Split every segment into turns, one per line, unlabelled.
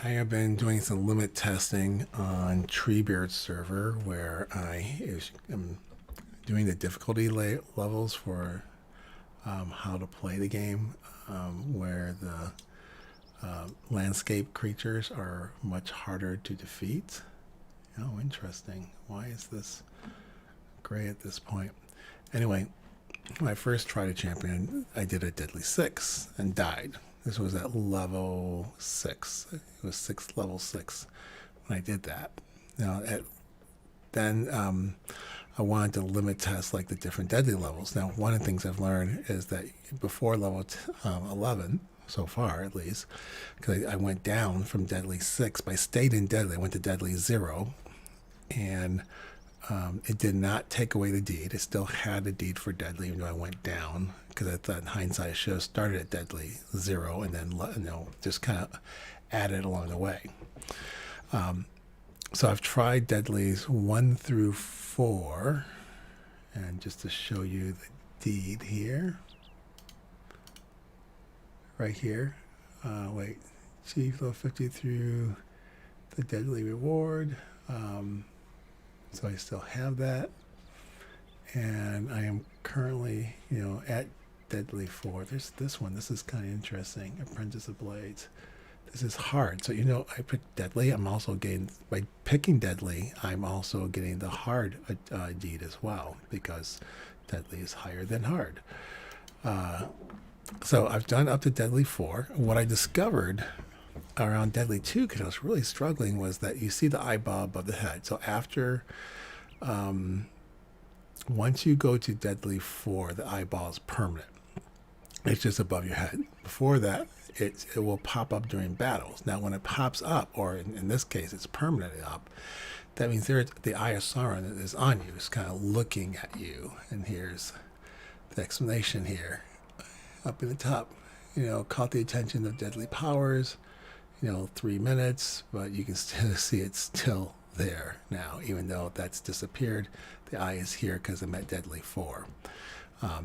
I have been doing some limit testing on Treebeard server where am doing the difficulty levels for how to play the game, where the landscape creatures are much harder to defeat. Oh, interesting. Why is this gray at this point? Anyway, when I first tried a champion, I did a deadly 6 and died. This was at level 6. It was level 6 when I did that. Now, then I wanted to limit test like the different deadly levels. Now, one of the things I've learned is that before level 11, so far at least, because I went down from deadly 6, but I stayed in deadly. I went to deadly 0, and it did not take away the deed. It still had a deed for deadly, even though I went down, because I thought in hindsight I should have started at deadly 0 and then just kind of added along the way. So I've tried deadlies 1 through 4, and just to show you the deed here, right here. Wait, achieve level 50 through the deadly reward. So I still have that, and I am currently, at deadly 4. There's this one. This is kind of interesting. Apprentice of Blades. This is hard. So I picked deadly. I'm also getting, by picking deadly, I'm also getting the hard deed as well, because deadly is higher than hard. So I've done up to deadly 4. What I discovered around deadly 2, because I was really struggling, was that you see the eyeball above the head. So after once you go to deadly 4, the eyeball is permanent. It's just above your head. Before that, it will pop up during battles. Now when it pops up, or in this case it's permanently up, that means the Eye of Sauron is on you. It's kind of looking at you. And here's the explanation here up in the top. Caught the attention of deadly powers, 3 minutes, but you can still see it's still there now, even though that's disappeared. The eye is here because I'm at deadly 4.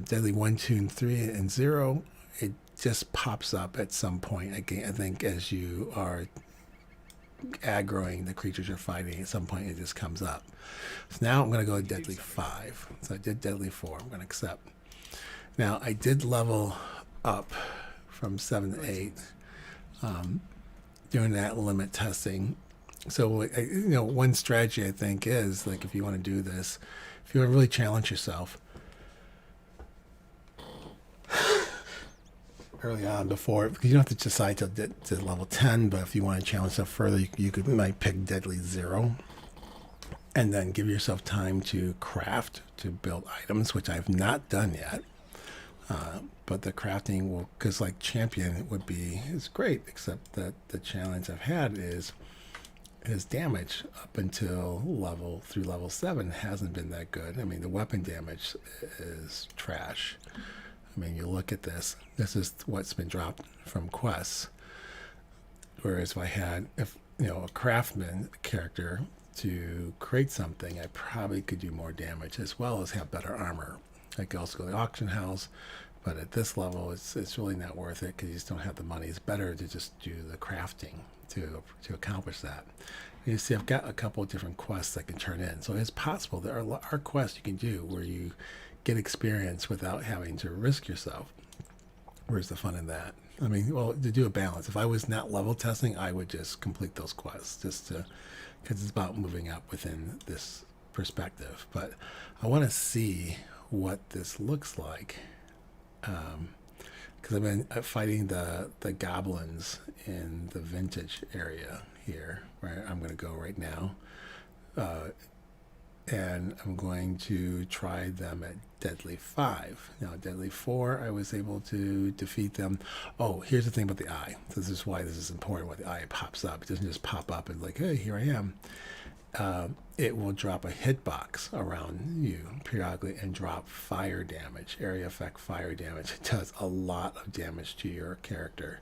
Deadly 1, 2, and 3, and 0, it just pops up at some point. Again, I think as you are aggroing the creatures you're fighting, at some point it just comes up. So now I'm going to go to deadly 5. So I did deadly 4. I'm going to accept. Now I did level up from 7 to 8 during that limit testing. So one strategy I think is, like, if you want to do this, if you want to really challenge yourself early on, before, because you don't have to decide to level 10, but if you want to challenge yourself further, you might pick deadly 0 and then give yourself time to craft, to build items, which I've not done yet. But the crafting will, because like champion is great, except that the challenge I've had is his damage up until through level 7 hasn't been that good. I mean, the weapon damage is trash. I mean, you look at this is what's been dropped from quests. Whereas if I had a craftsman character to create something, I probably could do more damage as well as have better armor. I could also go to the auction house, but at this level, it's really not worth it because you just don't have the money. It's better to just do the crafting to accomplish that. And you see, I've got a couple of different quests I can turn in. So it's possible there are quests you can do where you get experience without having to risk yourself. Where's the fun in that? I mean, well, to do a balance. If I was not level testing, I would just complete those quests because it's about moving up within this perspective. But I want to see what this looks like, because I've been fighting the goblins in the vintage area here, where I'm going to go right now, and I'm going to try them at deadly 5. Now deadly 4, I was able to defeat them. Oh, here's the thing about the eye. This is why this is important. Why the eye pops up. It doesn't just pop up and like, hey, here I am. It will drop a hitbox around you periodically and drop fire damage, area effect fire damage. It does a lot of damage to your character.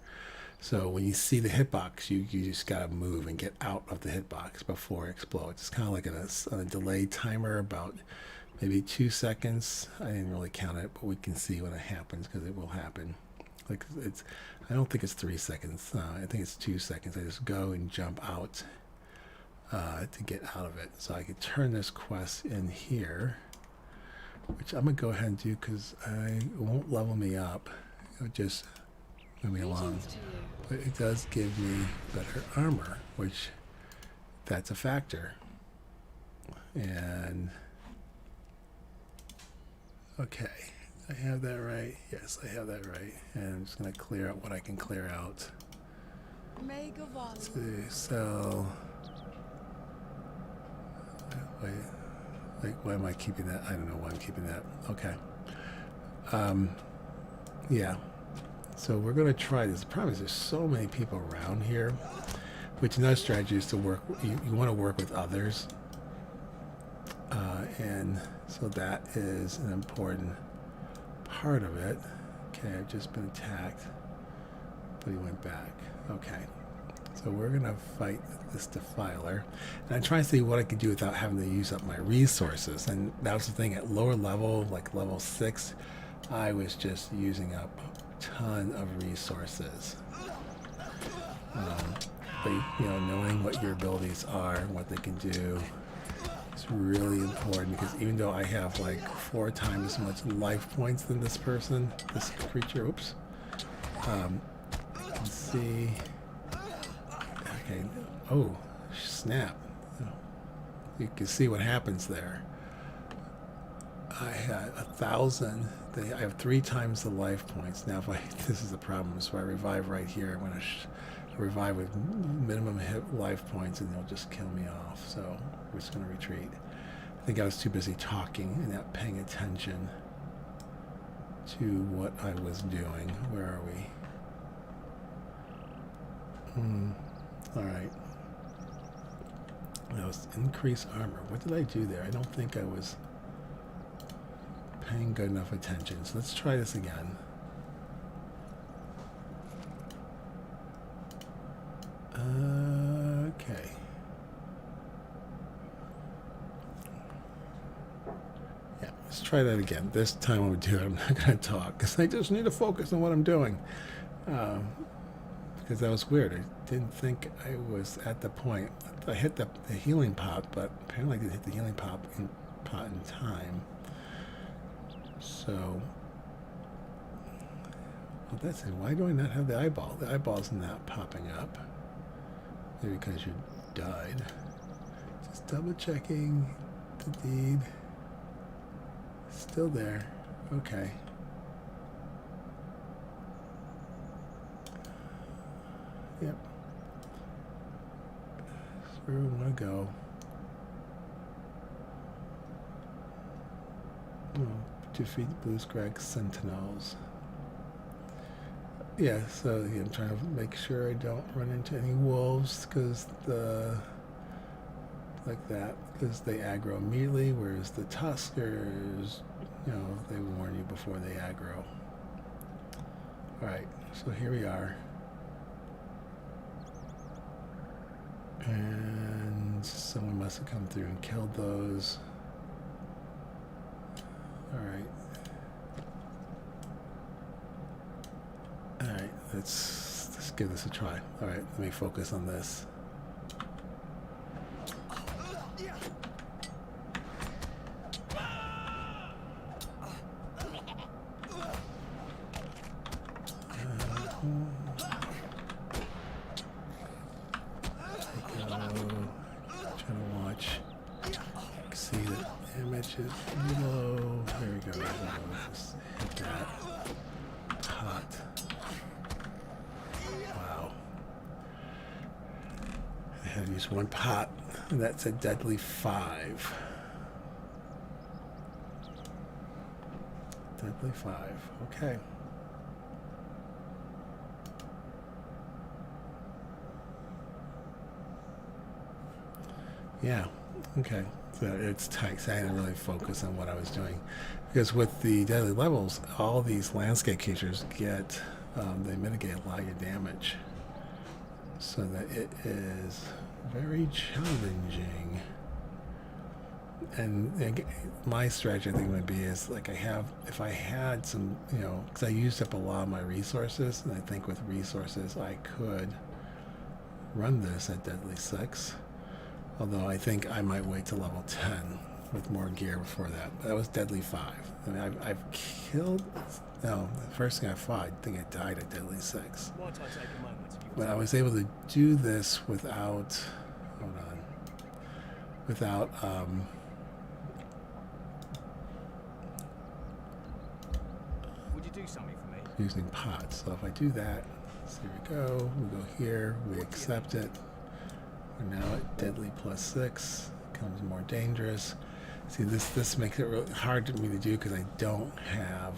So when you see the hitbox, you just gotta move and get out of the hitbox before it explodes. It's kind of like on a delayed timer, about maybe 2 seconds. I didn't really count it, but we can see when it happens because it will happen. Like I don't think it's 3 seconds. I think it's 2 seconds. I just go and jump out to get out of it. So I could turn this quest in here, which I'm going to go ahead and do because it won't level me up. It'll just move me along. But it does give me better armor, which that's a factor. And okay, I have that right. Yes, I have that right. And I'm just going to clear out what I can clear out. Let's see, so wait, like, why am I keeping that? I don't know why I'm keeping that. Okay. Yeah. So we're going to try this. The problem is there's so many people around here, which another strategy is to work. You want to work with others. And so that is an important part of it. Okay, I've just been attacked, but he went back. Okay, so we're gonna fight this defiler, and I'm trying to see what I can do without having to use up my resources. And that was the thing at lower level, like level 6, I was just using up a ton of resources. But you know, knowing what your abilities are and what they can do. It's really important because even though I have like 4 times as much life points than this person, this creature, oops, you can see, okay, oh, snap. You can see what happens there. I had 1,000, I have 3 times the life points. Now if this is the problem, so I revive right here, I'm going to revive with minimum hit life points and they'll just kill me off. So we're just going to retreat. I think I was too busy talking and not paying attention to what I was doing. Where are we? All right. That was increase armor. What did I do there? I don't think I was paying good enough attention. So let's try this again. Okay. Yeah, let's try that again. This time I'm not going to talk because I just need to focus on what I'm doing. Because that was weird. I didn't think I was at the point. I hit the healing pot, but apparently I didn't hit the healing pot in time. So, well, that's it. Why do I not have the eyeball? The eyeball's not popping up. Maybe because you died. Just double checking the deed. Still there. Okay. Yep. That's where we want to go. Oh, defeat Blue Scrag Sentinels. Yeah, so yeah, I'm trying to make sure I don't run into any wolves because like that, because they aggro immediately, whereas the Tuskers, you know, they warn you before they aggro. Alright, so here we are. And someone must have come through and killed those. Alright. Alright, let's give this a try. Alright, let me focus on this. Trying to watch. See the image is low. There we go. Just hit that. Hot. Wow. I had to use 1 pot, and that's a deadly 5. Deadly 5. Okay. Yeah. Okay. So it's tight. So I had to really focus on what I was doing, because with the deadly levels, all these landscape creatures get they mitigate a lot of your damage, so that it is very challenging. My strategy, I think, would be is like if I had some, because I used up a lot of my resources, and I think with resources I could run this at Deadly 6. Although I think I might wait to level 10 with more gear before that. That was Deadly 5. I mean, I've killed. No, the first thing I fought, I think I died at Deadly 6. But I was able to do this without. Hold on. Without.
Would you do something for me?
Using pots. So if I do that, so here we go. We go here. We accept it. We're now at Deadly +6. Becomes more dangerous. See, this makes it really hard for me to do because I don't have.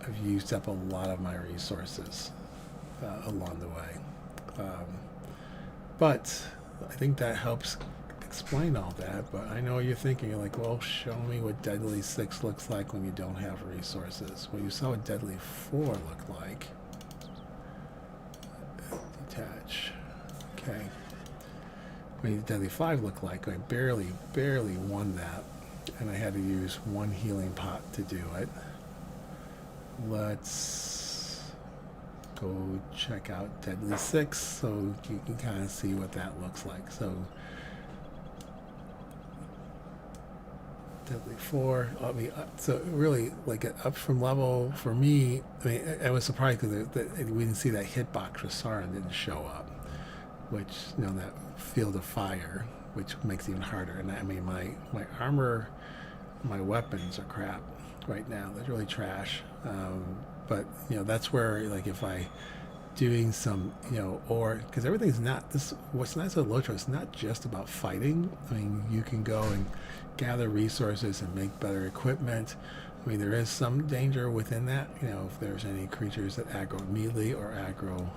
I've used up a lot of my resources along the way, but I think that helps explain all that. But I know you're thinking, you're like, well, show me what Deadly 6 looks like when you don't have resources. Well, you saw what Deadly 4 looked like. Detach. Okay. What Deadly 5 looked like, I barely won that, and I had to use one healing pot to do it. Let's go check out Deadly 6 so you can kind of see what that looks like. So Deadly 4, I mean, so really like up from level, for me, I mean, I was surprised because we didn't see that hitbox with Sauron didn't show up, which, that field of fire, which makes it even harder. And I mean, my armor, my weapons are crap right now. They're really trash. But that's where, like, if I doing some, or because everything's not this. What's nice about LOTRO, it's not just about fighting. I mean, you can go and gather resources and make better equipment. I mean, there is some danger within that. If there's any creatures that aggro immediately or aggro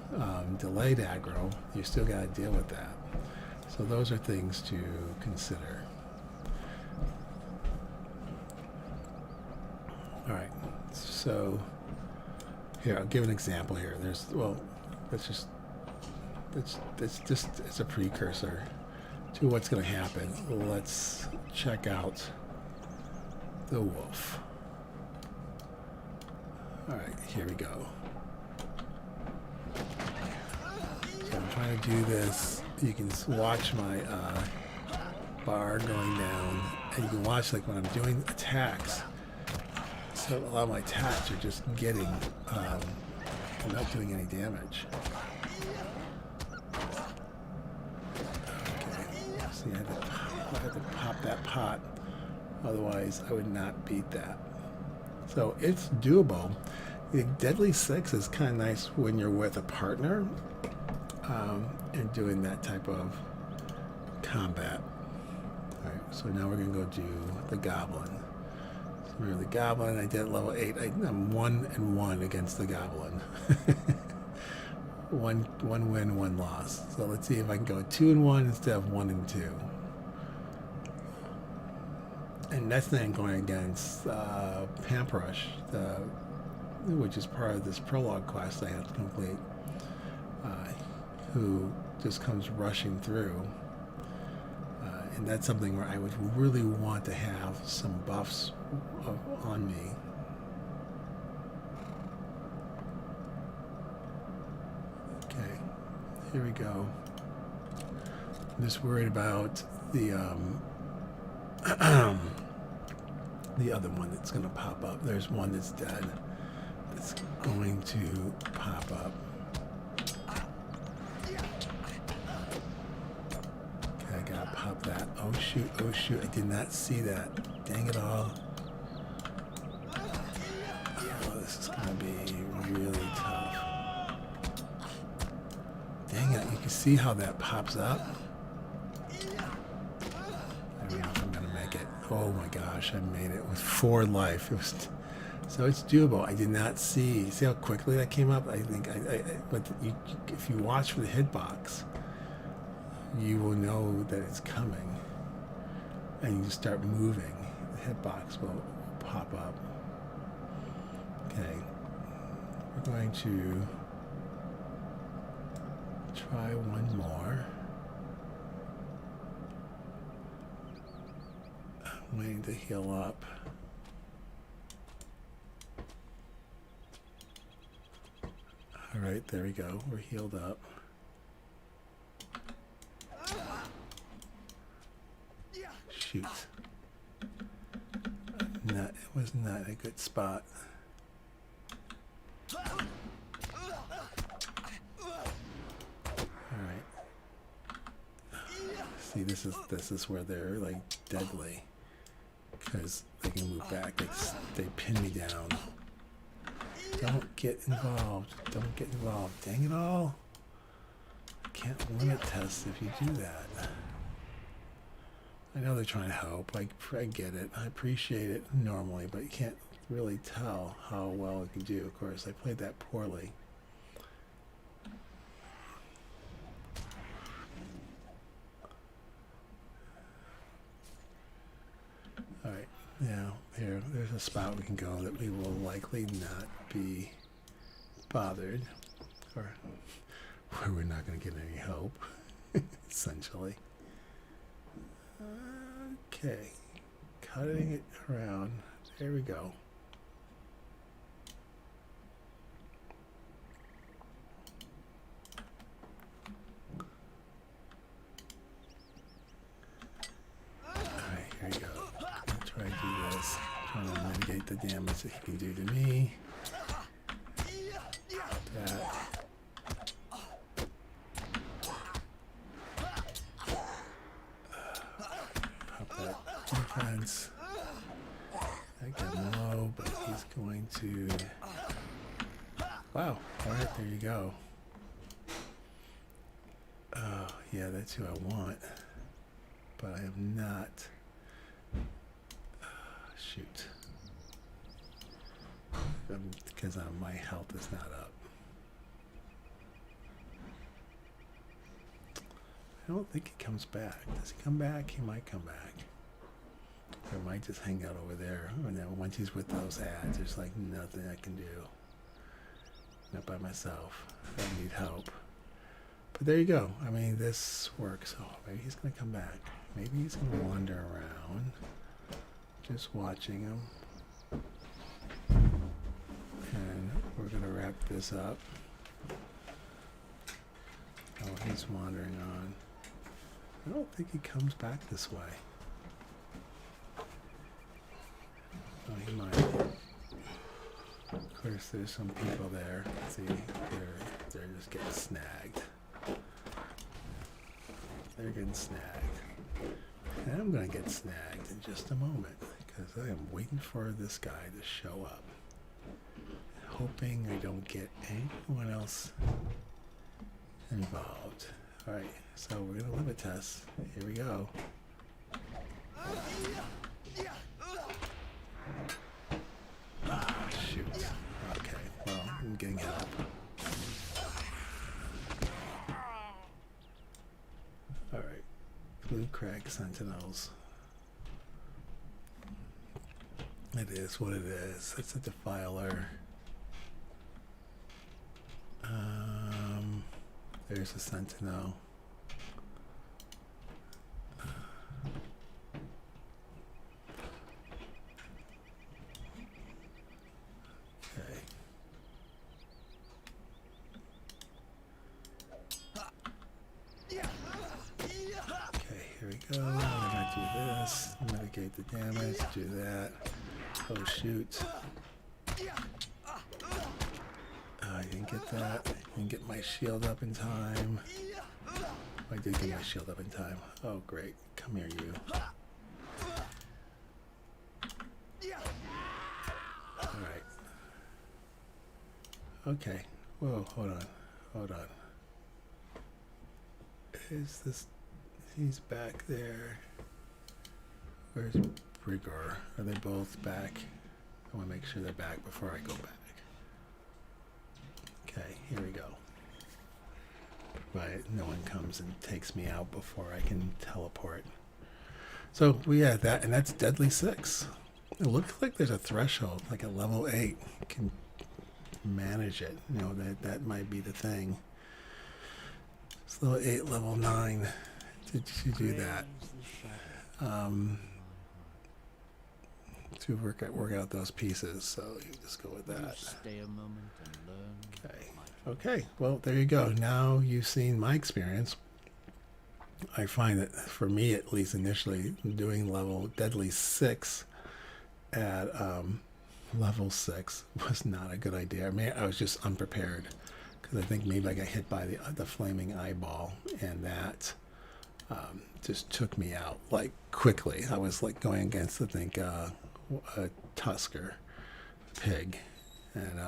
delayed aggro, you still got to deal with that. So those are things to consider. All right, so here I'll give an example here. It's a precursor to what's going to happen. Let's check out the wolf. All right, here we go. So I'm trying to do this. You can watch my bar going down, and you can watch, like, when I'm doing attacks. So a lot of my attacks are just getting, I'm not doing any damage. Okay, see, I had to pop that pot, otherwise I would not beat that. So it's doable. The Deadly 6 is kind of nice when you're with a partner and doing that type of combat. All right, so now we're going to go do the Goblin. So we're the Goblin. I did level 8. I'm 1-1 against the Goblin. one win, 1 loss. So let's see if I can go 2-1 instead of 1-2. And that's then going against Pamprush, which is part of this prologue quest I have to complete, who just comes rushing through. And that's something where I would really want to have some buffs on me. Okay, here we go. I'm just worried about the the other one that's going to pop up. There's one that's dead. That's going to pop up. Okay, I gotta pop that. Oh shoot, oh shoot. I did not see that. Dang it all. Oh, this is going to be really tough. Dang it, you can see how that pops up. I don't know if I'm going to make it. Oh my gosh, I made it with 4 life. It was so it's doable. I did not see how quickly that came up. I think but if you watch for the hitbox, you will know that it's coming, and you start moving. The hitbox will pop up. Okay, we're going to try one more. Waiting to heal up. Alright, there we go. We're healed up. Shoot. It was not a good spot. Alright. See, this is where they're like deadly. Because they can move back. They pin me down. Don't get involved. Don't get involved. Dang it all. I can't limit test if you do that. I know they're trying to help. I get it. I appreciate it normally, but you can't really tell how well it can do. Of course, I played that poorly. Alright, now there's a spot we can go that we will likely not be bothered, or where we're not going to get any help, essentially. Okay, cutting it around. There we go. Alright, here we go. I'll try to do this. Trying to mitigate the damage that he can do to me. That. Defense. I got him low, but he's going to. Wow. Alright, there you go. Oh, yeah, that's who I want. But I am not. Shoot. Because my health is not up. I don't think he comes back. Does he come back? He might come back. Or might just hang out over there. And then once he's with those ads, there's like nothing I can do. Not by myself. I need help. But there you go. I mean, this works. Oh, maybe he's going to come back. Maybe he's going to wander around. Just watching him. And we're going to wrap this up. Oh, he's wandering on. I don't think he comes back this way. Oh, he might. Of course, there's some people there. See, they're just getting snagged. They're getting snagged. And I'm going to get snagged in just a moment because I am waiting for this guy to show up. Hoping I don't get anyone else involved. Alright, so we're going to limit test. Here we go. Ah, shoot. Okay, well, I'm getting help. Alright, Blue Crag Sentinels. It is what it is. It's a defiler. There's a Sentinel. Okay. Okay, here we go. I'm gonna do this. Mitigate the damage. Do that. Oh shoot. I didn't get that. Didn't get my shield up in time. I did get my shield up in time. Oh great. Come here, you. Alright. Okay. Whoa, hold on. Hold on. Is this... He's back there. Where's Brigor? Are they both back? I want to make sure they're back before I go back. Okay, here we go. Right, no one comes and takes me out before I can teleport. So we had that, and that's Deadly 6. It looks like there's a threshold, like a level 8 can manage it. You know, that might be the thing. It's level 8, level 9 to do that. to work out those pieces. So you just go with that.
Stay a moment and learn.
Okay. Okay. Well, there you go. Now you've seen my experience. I find that for me, at least initially, doing level Deadly 6 at level 6 was not a good idea. I mean, I was just unprepared because I think maybe I got hit by the flaming eyeball, and that just took me out like quickly. I was like going against, I think, a Tusker pig, and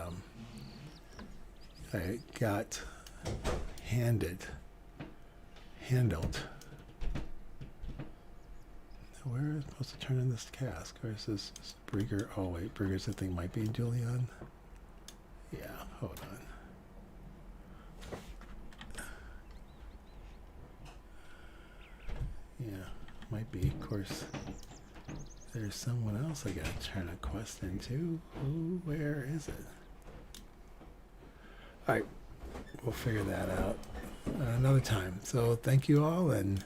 I got handled. Where is it supposed to turn in this cask? Or is this Brigger? Oh wait, Brigger's the thing might be Julian. Yeah, hold on. Yeah, might be. Of course, there's someone else I gotta turn a quest into. Who? Where is it? All right, we'll figure that out another time. So thank you all, and